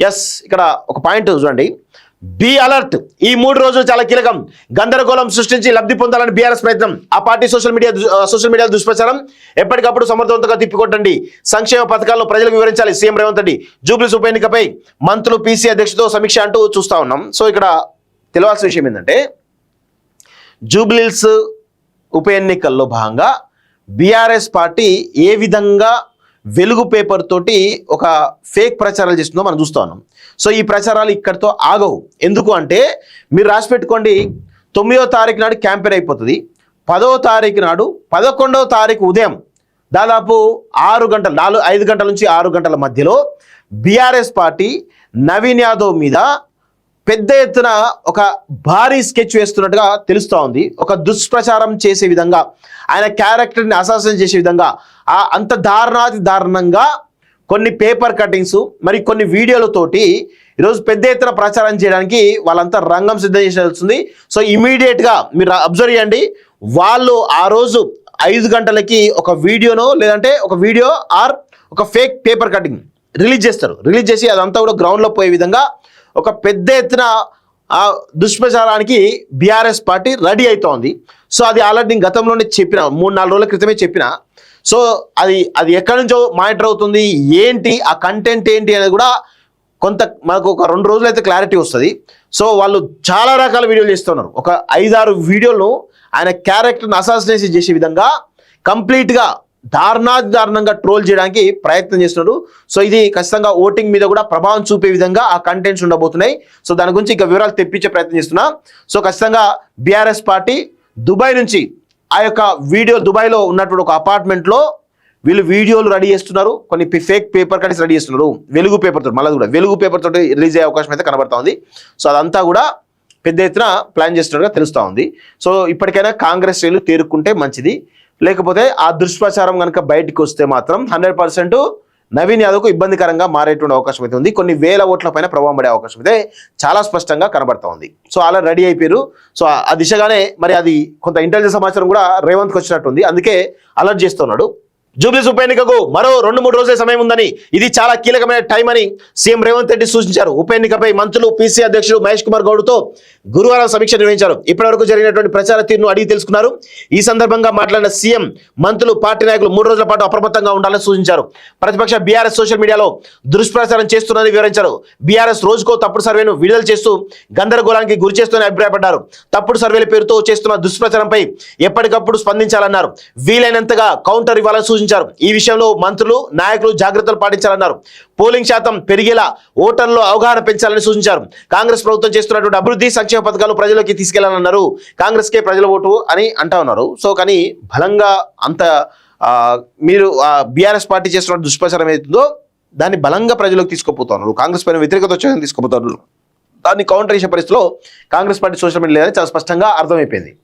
Yes, ఇక్కడ ఒక point చూడండి. బి అలర్ట్, ఈ 3 రోజులు చాలా కీలకం. గందరగోళం సృష్టించి లబ్ధి పొందాలని బీఆర్ఎస్ ప్రయత్నం. ఆ పార్టీ సోషల్ మీడియా దుష్ప్రచారం ఎప్పటికప్పుడు సమర్థవంతంగా తిప్పికొట్టండి. సంక్షేమ పథకాలను ప్రజలకు వివరించాలి సీఎం రేవంత్ రెడ్డి. జూబ్లీస్ ఉప ఎన్నికపై మంత్రులు పీసీ అధ్యక్షుడితో సమీక్ష అంటూ చూస్తా ఉన్నాం. సో ఇక్కడ తెలియాల్సిన విషయం ఏంటంటే, జూబ్లీస్ ఉప ఎన్నికల్లో భాగంగా బీఆర్ఎస్ పార్టీ ఏ విధంగా వెలుగు పేపర్ తోటి ఒక ఫేక్ ప్రచారాలు చేస్తుందో మనం చూస్తూ ఉన్నాం. సో ఈ ప్రచారాలు ఇక్కడితో ఆగవు. ఎందుకు అంటే, మీరు రాసి పెట్టుకోండి, 9వ తారీఖు నాడు క్యాంపెయిన్ అయిపోతుంది. 10వ తారీఖు నాడు 11వ తారీఖు ఉదయం దాదాపు 5 గంటల నుంచి 6 గంటల మధ్యలో బీఆర్ఎస్ పార్టీ నవీన్ యాదవ్ మీద పెద్ద ఎత్తున ఒక భారీ స్కెచ్ వేస్తున్నట్టుగా తెలుస్తూ ఉంది. ఒక దుష్ప్రచారం చేసే విధంగా, ఆయన క్యారెక్టర్ని అసాసినేట్ చేసే విధంగా, అంత దారుణంగా కొన్ని పేపర్ కటింగ్స్ మరి కొన్ని వీడియోలతోటి ఈరోజు పెద్ద ఎత్తున ప్రచారం చేయడానికి వాళ్ళంతా రంగం సిద్ధం చేసి. సో ఇమీడియట్గా మీరు అబ్జర్వ్ చేయండి, వాళ్ళు ఆ రోజు 5 గంటలకి ఒక వీడియోనో లేదంటే ఒక వీడియో ఆర్ ఒక ఫేక్ పేపర్ కటింగ్ రిలీజ్ చేస్తారు. రిలీజ్ చేసి అదంతా కూడా గ్రౌండ్లో పోయే విధంగా ఒక పెద్ద ఎత్తున దుష్ప్రచారానికి బీఆర్ఎస్ పార్టీ రెడీ అవుతోంది. సో అది ఆల్రెడీ నేను గతంలోనే చెప్పిన, 3-4 రోజుల క్రితమే చెప్పిన. సో అది ఎక్కడి నుంచో మానిటర్ అవుతుంది, ఏంటి ఆ కంటెంట్ ఏంటి అనేది కూడా మనకు ఒక 2 రోజులు అయితే క్లారిటీ వస్తుంది. సో వాళ్ళు చాలా రకాల వీడియోలు చేస్తున్నారు. ఒక 5-6 వీడియోలను ఆయన క్యారెక్టర్ని అసాసినేషన్ చేసే విధంగా కంప్లీట్గా దారుణంగా ట్రోల్ చేయడానికి ప్రయత్నం చేస్తున్నారు. సో ఇది ఖచ్చితంగా ఓటింగ్ మీద కూడా ప్రభావం చూపే విధంగా ఆ కంటెంట్స్ ఉండబోతున్నాయి. సో దాని గురించి ఇంకా వివరాలు తెప్పించే ప్రయత్నం చేస్తున్నా. సో ఖచ్చితంగా బీఆర్ఎస్ పార్టీ దుబాయ్ నుంచి ఆ యొక్క వీడియో, దుబాయ్లో ఉన్నటువంటి ఒక అపార్ట్మెంట్లో వీళ్ళు వీడియోలు రెడీ చేస్తున్నారు, కొన్ని ఫేక్ పేపర్ కటింగ్స్ రెడీ చేస్తున్నారు. వెలుగు పేపర్తో, మళ్ళీ కూడా వెలుగు పేపర్ తోటి రిలీజ్ అయ్యే అవకాశం అయితే కనబడతా ఉంది. సో అదంతా కూడా పెద్ద ఎత్తున ప్లాన్ చేస్తున్నట్టుగా తెలుస్తూ ఉంది. సో ఇప్పటికైనా కాంగ్రెస్ శ్రేణులు తేరుకుంటే మంచిది. లేకపోతే ఆ దుష్ప్రచారం కనుక బయటకు వస్తే మాత్రం 100% నవీన్ యాదవ్కు ఇబ్బందికరంగా మారేటువంటి అవకాశం అయితే ఉంది. కొన్ని వేల ఓట్ల పైన ప్రభావం పడే అవకాశం అయితే చాలా స్పష్టంగా కనబడతా ఉంది. సో అలా రెడీ అయిపోయారు. సో ఆ దిశగానే మరి అది కొంత ఇంటెలిజెన్స్ సమాచారం కూడా రేవంత్కి వచ్చినట్టుంది. అందుకే అలర్ట్ చేస్తున్నాడు. జూబ్లీస్ ఉప ఎన్నికకు మరో 2-3 రోజుల సమయం ఉందని, ఇది చాలా కీలకమైన టైం అని సీఎం రేవంత్ రెడ్డి సూచించారు. ఉప ఎన్నికపై మంత్రులు పీసీ అధ్యక్షుడు మహేష్ కుమార్ గౌడ్తో గురువారం సమీక్ష నిర్వహించారు. ఇప్పటివరకు జరిగినటువంటి ప్రచార తీరును అడిగి తెలుసుకున్నారు. ఈ సందర్భంగా మాట్లాడిన సీఎం, మంత్రులు, పార్టీ నాయకులు 3 రోజుల పాటు అప్రమత్తంగా ఉండాలని సూచించారు. ప్రతిపక్ష బీఆర్ఎస్ సోషల్ మీడియాలో దుష్ప్రచారం చేస్తుందని వివరించారు. బీఆర్ఎస్ రోజుకో తప్పుడు సర్వేను విడుదల చేస్తూ గందరగోళానికి గురి చేస్తూనే అభిప్రాయపడ్డారు. తప్పుడు సర్వేల పేరుతో చేస్తున్న దుష్ప్రచారంపై ఎప్పటికప్పుడు స్పందించాలన్నారు. వీలైనంతగా కౌంటర్ ఇవ్వాలని సూచించారు. ఈ విషయంలో మంత్రులు, నాయకులు జాగ్రత్తలు పాటించాలన్నారు. పోలింగ్ శాతం పెరిగేలా ఓటర్లలో అవగాహన పెంచాలని సూచించారు. కాంగ్రెస్ ప్రభుత్వం చేస్తున్నటువంటి అభివృద్ధి, సంక్షేమ పథకాలు ప్రజల్లోకి తీసుకెళ్లాలన్నారు. కాంగ్రెస్కే ప్రజల ఓటు అని అంటా ఉన్నారు. సో కానీ బలంగా అంత మీరు బీఆర్ఎస్ పార్టీ చేస్తున్న దుష్ప్రచారం ఏదైతుందో దాన్ని బలంగా ప్రజలకు తీసుకుపోతున్నారు. కాంగ్రెస్ పైన వ్యతిరేకత వచ్చేదని తీసుకుపోతున్నారు. దాన్ని కౌంటర్ చేసే పరిస్థితిలో కాంగ్రెస్ పార్టీ సోషల్ మీడియా చాలా స్పష్టంగా అర్థమైపోయింది.